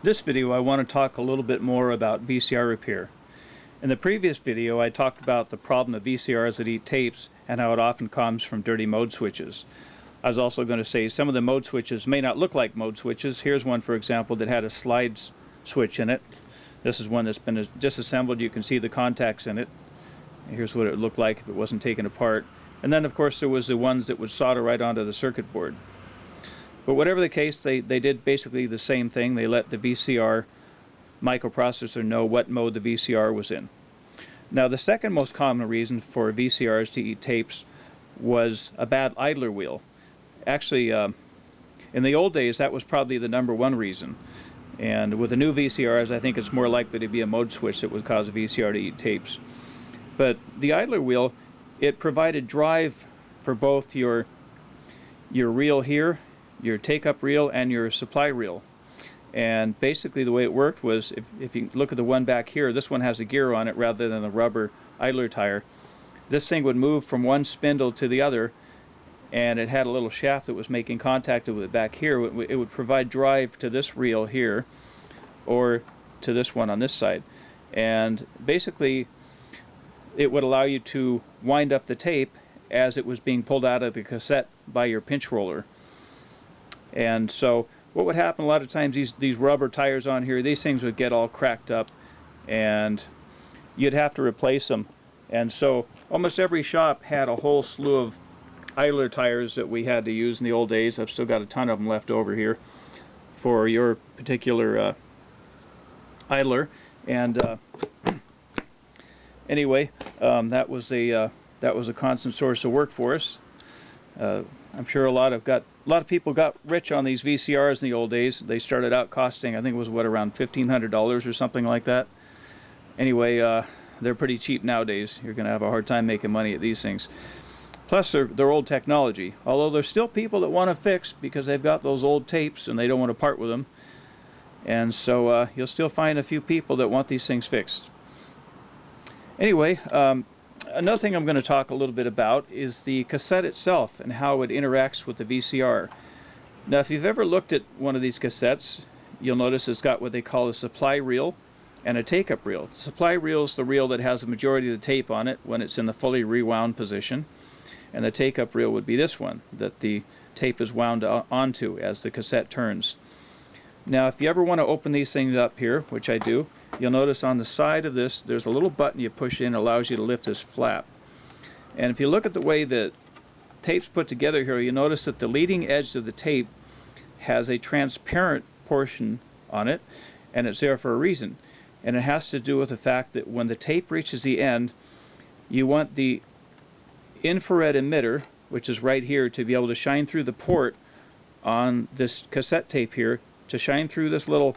This video I want to talk a little bit more about VCR repair. In the previous video I talked about the problem of VCRs that eat tapes and how it often comes from dirty mode switches. I was also going to say some of the mode switches may not look like mode switches. Here's one, for example, that had a slide switch in it. This is one that's been disassembled. You can see the contacts in it. Here's what it looked like if it wasn't taken apart. And then of course there was the ones that would solder right onto the circuit board. But whatever the case, they did basically the same thing. They let the VCR microprocessor know what mode the VCR was in. Now the second most common reason for VCRs to eat tapes was a bad idler wheel. Actually, in the old days that was probably the #1 reason. And with the new VCRs I think it's more likely to be a mode switch that would cause a VCR to eat tapes. But the idler wheel, it provided drive for both your reel here, your take-up reel, and your supply reel. And basically the way it worked was, if you look at the one back here, this one has a gear on it rather than a rubber idler tire. This thing would move from one spindle to the other, and it had a little shaft that was making contact with it back here. It would provide drive to this reel here, or to this one on this side. And basically it would allow you to wind up the tape as it was being pulled out of the cassette by your pinch roller. And so what would happen a lot of times, these rubber tires on here, these things would get all cracked up and you'd have to replace them. And so almost every shop had a whole slew of idler tires that we had to use in the old days. I've still got a ton of them left over here for your particular idler. And anyway, that was a constant source of work for us. I'm sure a lot of people got rich on these VCRs in the old days. They started out costing, I think it was around $1,500 or something like that. Anyway, they're pretty cheap nowadays. You're going to have a hard time making money at these things. Plus they're old technology, although there's still people that want to fix because they've got those old tapes and they don't want to part with them. And so you'll still find a few people that want these things fixed. Anyway, another thing I'm going to talk a little bit about is the cassette itself and how it interacts with the VCR. Now if you've ever looked at one of these cassettes, you'll notice it's got what they call a supply reel and a take-up reel. The supply reel is the reel that has the majority of the tape on it when it's in the fully rewound position, and the take-up reel would be this one that the tape is wound onto as the cassette turns. Now if you ever want to open these things up here, which I do, you'll notice on the side of this there's a little button you push in that allows you to lift this flap. And if you look at the way the tape's put together here, you'll notice that the leading edge of the tape has a transparent portion on it, and it's there for a reason. And it has to do with the fact that when the tape reaches the end, you want the infrared emitter, which is right here, to be able to shine through the port on this cassette tape here, to shine through this little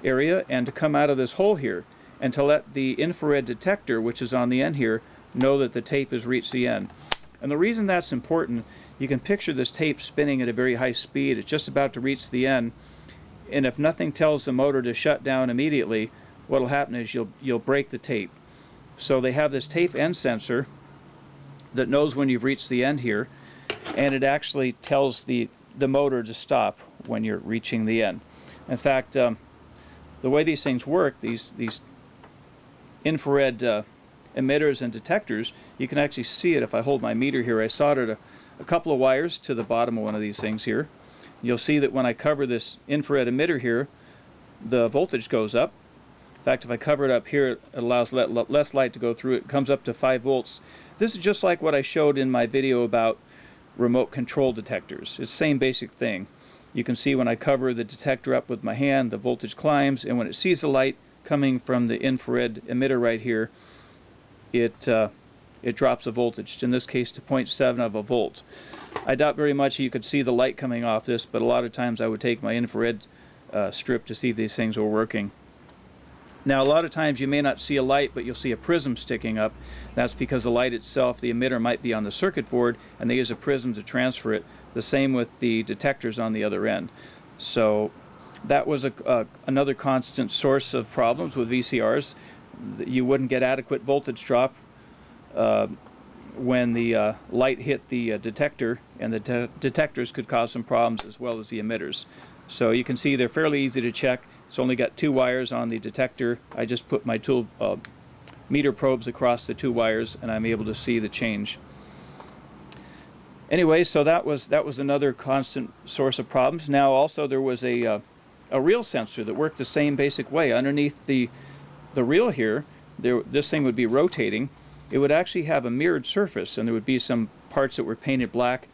area and to come out of this hole here, and to let the infrared detector, which is on the end here, know that the tape has reached the end. And the reason that's important, you can picture this tape spinning at a very high speed. It's just about to reach the end, and if nothing tells the motor to shut down immediately, what will happen is you'll break the tape. So they have this tape end sensor that knows when you've reached the end here, and it actually tells the motor to stop when you're reaching the end. In fact, the way these things work, these infrared emitters and detectors, you can actually see it if I hold my meter here. I soldered a couple of wires to the bottom of one of these things here. You'll see that when I cover this infrared emitter here, the voltage goes up. In fact, if I cover it up here, it allows less light to go through. It comes up to 5 volts. This is just like what I showed in my video about remote control detectors. It's the same basic thing. You can see when I cover the detector up with my hand, the voltage climbs, and when it sees the light coming from the infrared emitter right here, it drops the voltage, in this case to 0.7 of a volt. I doubt very much you could see the light coming off this, but a lot of times I would take my infrared strip to see if these things were working. Now a lot of times you may not see a light, but you'll see a prism sticking up. That's because the light itself, the emitter, might be on the circuit board, and they use a prism to transfer it. The same with the detectors on the other end. So that was another constant source of problems with VCRs. You wouldn't get adequate voltage drop when the light hit the detector, and the detectors could cause some problems as well as the emitters. So you can see they're fairly easy to check. It's only got 2 wires on the detector. I just put my tool meter probes across the 2 wires, and I'm able to see the change. Anyway, so that was another constant source of problems. Now also there was a reel sensor that worked the same basic way. Underneath the reel here, this thing would be rotating. It would actually have a mirrored surface, and there would be some parts that were painted black.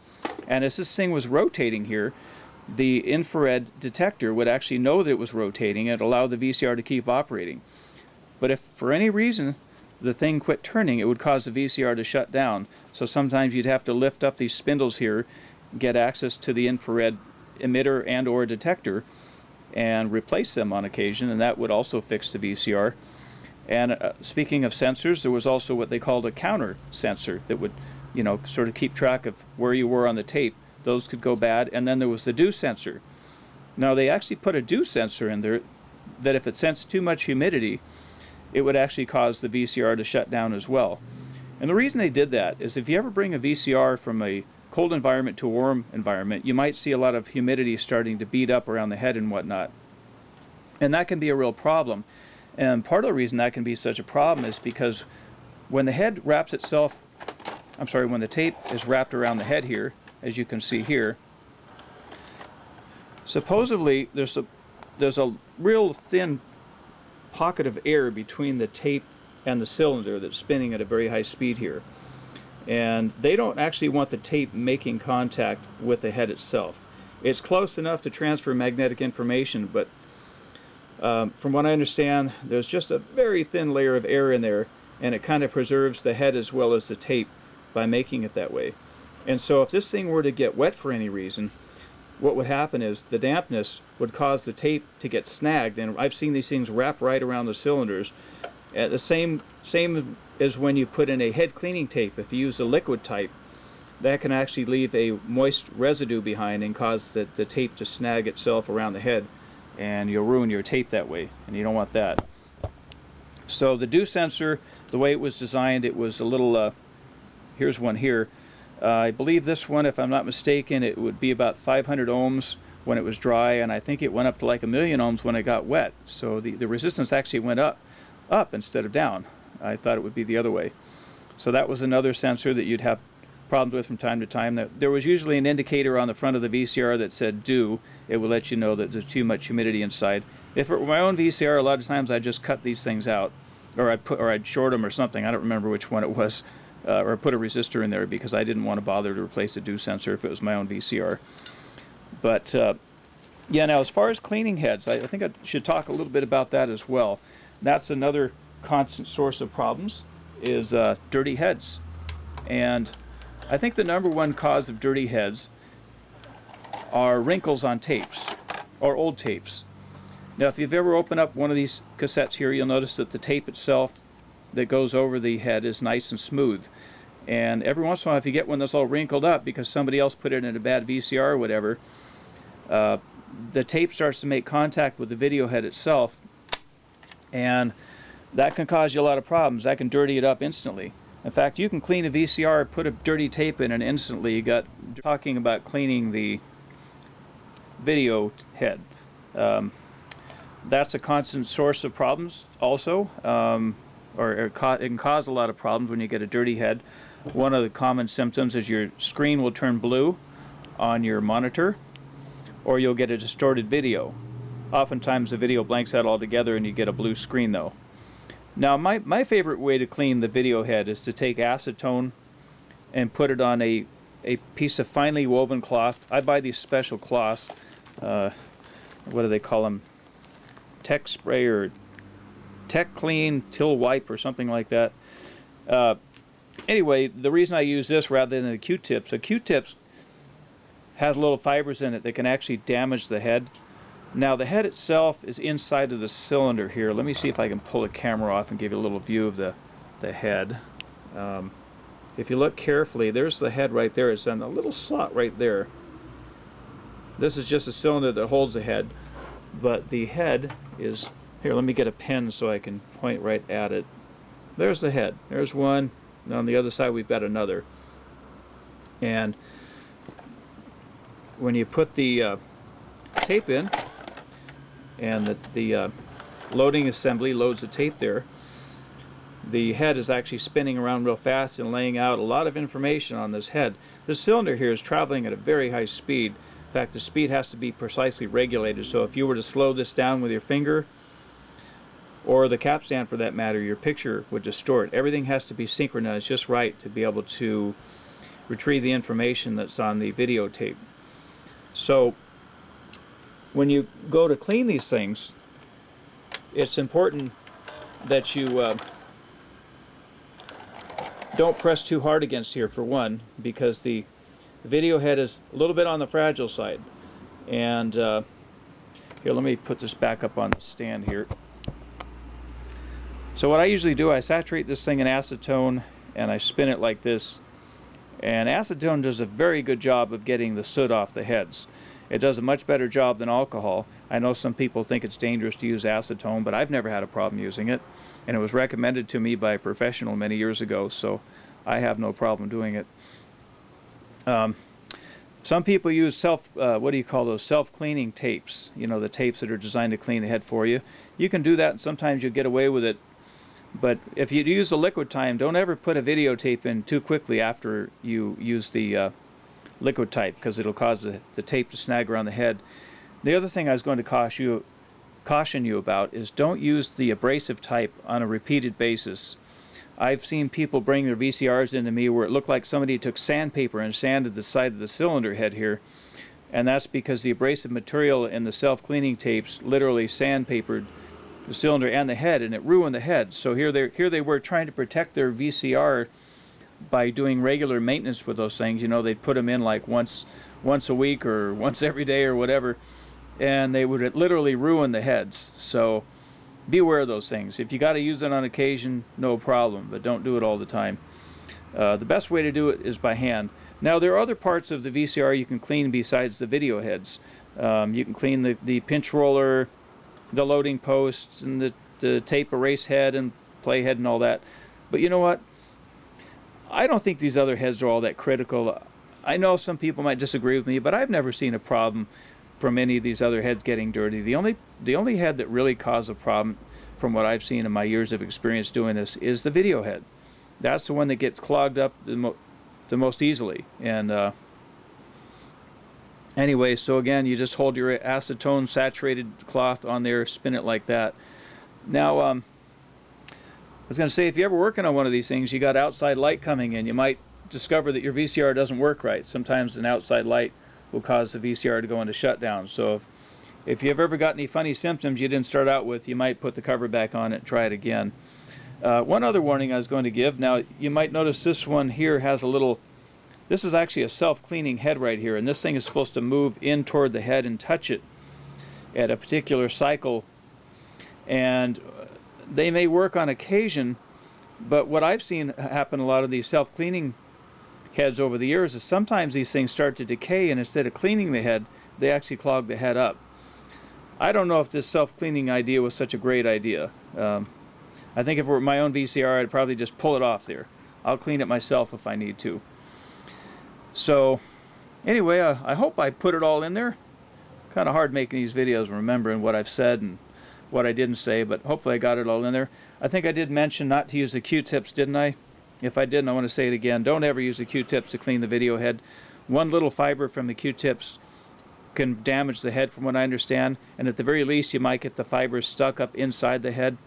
And as this thing was rotating here, the infrared detector would actually know that it was rotating and allow the VCR to keep operating. But if for any reason the thing quit turning, it would cause the VCR to shut down. So sometimes you'd have to lift up these spindles here, get access to the infrared emitter and or detector, and replace them on occasion, and that would also fix the VCR. And speaking of sensors, there was also what they called a counter sensor that would, you know, sort of keep track of where you were on the tape. Those could go bad. And then there was the dew sensor. Now they actually put a dew sensor in there that if it sensed too much humidity, it would actually cause the VCR to shut down as well. And the reason they did that is if you ever bring a VCR from a cold environment to a warm environment, you might see a lot of humidity starting to bead up around the head and whatnot. And that can be a real problem. And part of the reason that can be such a problem is because when the head wraps itself, when the tape is wrapped around the head here, as you can see here, supposedly there's a real thin pocket of air between the tape and the cylinder that's spinning at a very high speed here. And they don't actually want the tape making contact with the head itself. It's close enough to transfer magnetic information, but from what I understand, there's just a very thin layer of air in there, and it kind of preserves the head as well as the tape by making it that way. And so if this thing were to get wet for any reason, what would happen is the dampness would cause the tape to get snagged, and I've seen these things wrap right around the cylinders. The same as when you put in a head cleaning tape. If you use a liquid type, that can actually leave a moist residue behind and cause the tape to snag itself around the head, and you'll ruin your tape that way, and you don't want that. So the dew sensor, the way it was designed, it was a little, here's one here. I believe this one, if I'm not mistaken, it would be about 500 ohms when it was dry, and I think it went up to like 1,000,000 ohms when it got wet. So the resistance actually went up instead of down. I thought it would be the other way. So that was another sensor that you'd have problems with from time to time. There was usually an indicator on the front of the VCR that said dew. It would let you know that there's too much humidity inside. If it were my own VCR, a lot of times I'd just cut these things out, or I'd short them or something. I don't remember which one it was. Or put a resistor in there because I didn't want to bother to replace a dew sensor if it was my own VCR. But yeah, now as far as cleaning heads, I think I should talk a little bit about that as well. That's another constant source of problems, is dirty heads. And I think the #1 cause of dirty heads are wrinkles on tapes, or old tapes. Now if you've ever opened up one of these cassettes here, you'll notice that the tape itself that goes over the head is nice and smooth. And every once in a while, if you get one that's all wrinkled up because somebody else put it in a bad VCR or whatever, the tape starts to make contact with the video head itself, and that can cause you a lot of problems. That can dirty it up instantly. In fact, you can clean a VCR, put a dirty tape in, and instantly you got talking about cleaning the video head. That's a constant source of problems also. Or it can cause a lot of problems when you get a dirty head. One of the common symptoms is your screen will turn blue on your monitor, or you'll get a distorted video. Oftentimes the video blanks out altogether and you get a blue screen though. Now my favorite way to clean the video head is to take acetone and put it on a piece of finely woven cloth. I buy these special cloths. What do they call them? Tech spray or Tech Clean Till Wipe or something like that. Anyway, the reason I use this rather than the Q-tips, a Q-tips has little fibers in it that can actually damage the head. Now the head itself is inside of the cylinder here. Let me see if I can pull the camera off and give you a little view of the head. If you look carefully, there's the head right there. It's in a little slot right there. This is just a cylinder that holds the head, but the head is here. Let me get a pen so I can point right at it. There's the head. There's one. And on the other side we've got another. And when you put the tape in, and the loading assembly loads the tape there. The head is actually spinning around real fast and laying out a lot of information on this head. This cylinder here is traveling at a very high speed. In fact, the speed has to be precisely regulated, so if you were to slow this down with your finger, or the capstan for that matter, your picture would distort. Everything has to be synchronized just right to be able to retrieve the information that's on the videotape. So when you go to clean these things, it's important that you don't press too hard against here, for one, because the video head is a little bit on the fragile side. And here, let me put this back up on the stand here. So what I usually do, I saturate this thing in acetone and I spin it like this. And acetone does a very good job of getting the soot off the heads. It does a much better job than alcohol. I know some people think it's dangerous to use acetone, but I've never had a problem using it. And it was recommended to me by a professional many years ago, so I have no problem doing it. Some people use what do you call those, self-cleaning tapes, you know, the tapes that are designed to clean the head for you. You can do that, and sometimes you get away with it. But if you use the liquid time, don't ever put a videotape in too quickly after you use the liquid type, because it'll cause the tape to snag around the head. The other thing I was going to caution you about is don't use the abrasive type on a repeated basis. I've seen people bring their VCRs into me where it looked like somebody took sandpaper and sanded the side of the cylinder head here, and that's because the abrasive material in the self-cleaning tapes literally sandpapered the cylinder and the head, and it ruined the head. So here they were trying to protect their VCR by doing regular maintenance with those things. You know, they'd put them in like once a week or once every day or whatever, and they would literally ruin the heads. So be aware of those things. If you got to use it on occasion, no problem, but don't do it all the time. The best way to do it is by hand. Now, there are other parts of the VCR you can clean besides the video heads. You can clean the pinch roller, the loading posts, and the tape erase head and play head and all that. But you know what? I don't think these other heads are all that critical. I know some people might disagree with me, but I've never seen a problem from any of these other heads getting dirty. The only head that really caused a problem, from what I've seen in my years of experience doing this, is the video head. That's the one that gets clogged up the most easily. And anyway, so again, you just hold your acetone saturated cloth on there, spin it like that. Now, I was going to say, if you're ever working on one of these things, you got outside light coming in, you might discover that your VCR doesn't work right. Sometimes an outside light will cause the VCR to go into shutdown. So if you've ever got any funny symptoms you didn't start out with, you might put the cover back on it and try it again. One other warning I was going to give, now you might notice this one here has a little, this is actually a self-cleaning head right here, and this thing is supposed to move in toward the head and touch it at a particular cycle. And they may work on occasion, but what I've seen happen a lot of these self-cleaning heads over the years is sometimes these things start to decay, and instead of cleaning the head, they actually clog the head up. I don't know if this self-cleaning idea was such a great idea. I think if it were my own VCR, I'd probably just pull it off there. I'll clean it myself if I need to. So anyway, I hope I put it all in there. Kind of hard making these videos, remembering what I've said and what I didn't say, but hopefully I got it all in there. I think I did mention not to use the Q-tips, didn't I? If I didn't, I want to say it again. Don't ever use the Q-tips to clean the video head. One little fiber from the Q-tips can damage the head, from what I understand, and at the very least you might get the fibers stuck up inside the head.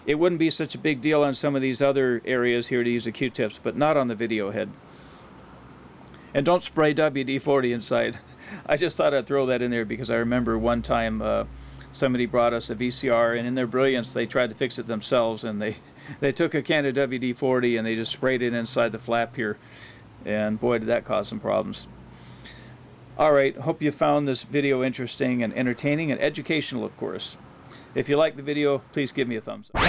It wouldn't be such a big deal on some of these other areas here to use the Q-tips, but not on the video head. And don't spray WD-40 inside. I just thought I'd throw that in there because I remember one time somebody brought us a VCR, and in their brilliance they tried to fix it themselves, and they took a can of WD-40 and they just sprayed it inside the flap here, and boy did that cause some problems. Alright, hope you found this video interesting and entertaining and educational, of course. If you like the video, please give me a thumbs up.